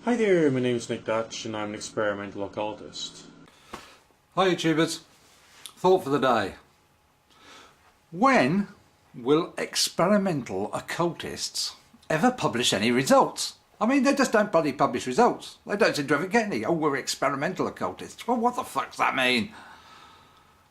Hi there, my name is Nick Dutch and I'm an experimental occultist. Hi YouTubers, thought for the day. When will experimental occultists ever publish any results? I mean, they just don't bloody publish results. They don't seem to ever get any. Oh, we're experimental occultists. Well, what the fuck does that mean?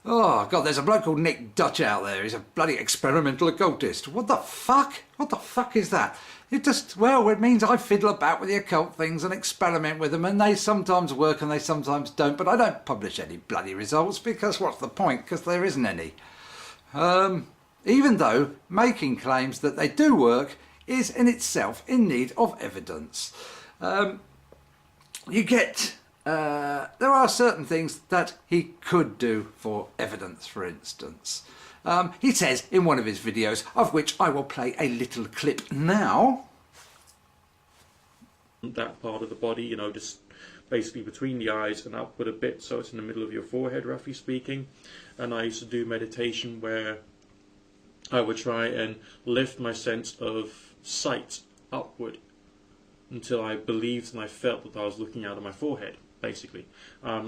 Oh God, there's a bloke called Nick Dutch out there. He's a bloody experimental occultist. What the fuck? What the fuck is that? It just, well, it means I fiddle about with the occult things and experiment with them, and they sometimes work and they sometimes don't, but I don't publish any bloody results because what's the point? Because there isn't any. Even though making claims that they do work is in itself in need of evidence. There are certain things that he could do for evidence, for instance. He says in one of his videos, of which I will play a little clip now. That part of the body, just basically between the eyes and upward a bit, so it's in the middle of your forehead, roughly speaking. And I used to do meditation where I would try and lift my sense of sight upward until I believed and I felt that I was looking out of my forehead, basically,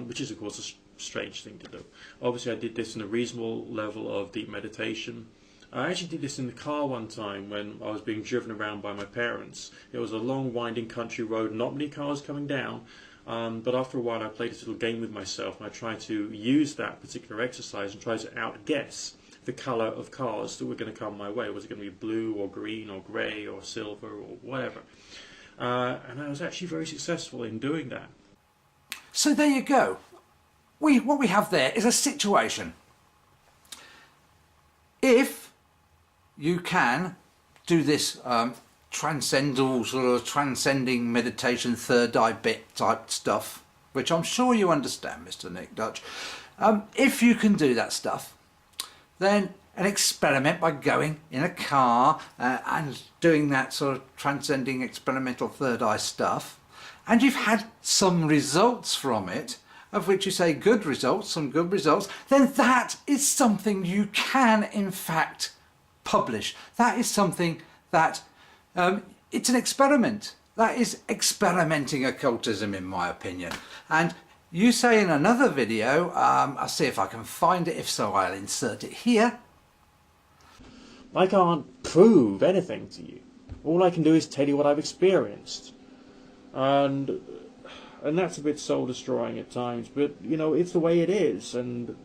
which is of course a strange thing to do. Obviously I did this in a reasonable level of deep meditation. I actually did this in the car one time when I was being driven around by my parents. It was a long winding country road, not many cars coming down, but after a while I played this little game with myself and I tried to use that particular exercise and try to outguess the colour of cars that were going to come my way. Was it going to be blue or green or grey or silver or whatever? And I was actually very successful in doing that. So there you go. What we have there is a situation. If you can do this transcendental sort of transcending meditation, third eye bit type stuff, which I'm sure you understand, Mr. Nick Dutch. If you can do that stuff, then an experiment by going in a car and doing that sort of transcending experimental third eye stuff, and you've had some results from it, of which you say good results, some good results, then that is something you can in fact publish. That is something that, it's an experiment. That is experimenting occultism in my opinion. And you say in another video, I'll see if I can find it, if so I'll insert it here. I can't prove anything to you. All I can do is tell you what I've experienced. And that's a bit soul destroying at times, but it's the way it is, and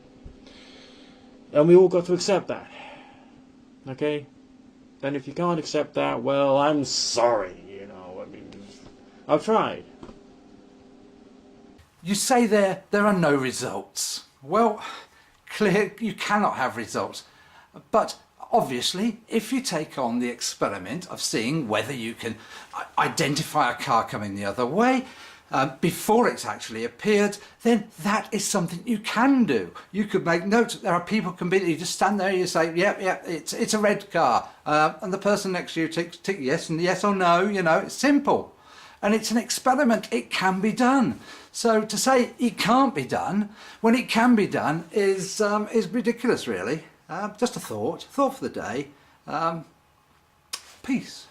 we all got to accept that. Okay? And if you can't accept that, well, I'm sorry, I've tried. You say there are no results. Well, clear, you cannot have results. But obviously, if you take on the experiment of seeing whether you can identify a car coming the other way before it's actually appeared, then that is something you can do. You could make notes. There are people can be, you just stand there, you say, yep, it's a red car. And the person next to you tick yes and yes or no, it's simple. And it's an experiment. It can be done. So to say it can't be done when it can be done is ridiculous, really. Just a thought for the day. Peace.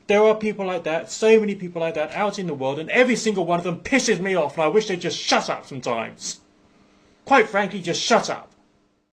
There are people like that, so many people like that out in the world, and every single one of them pisses me off, and I wish they'd just shut up sometimes. Quite frankly, just shut up.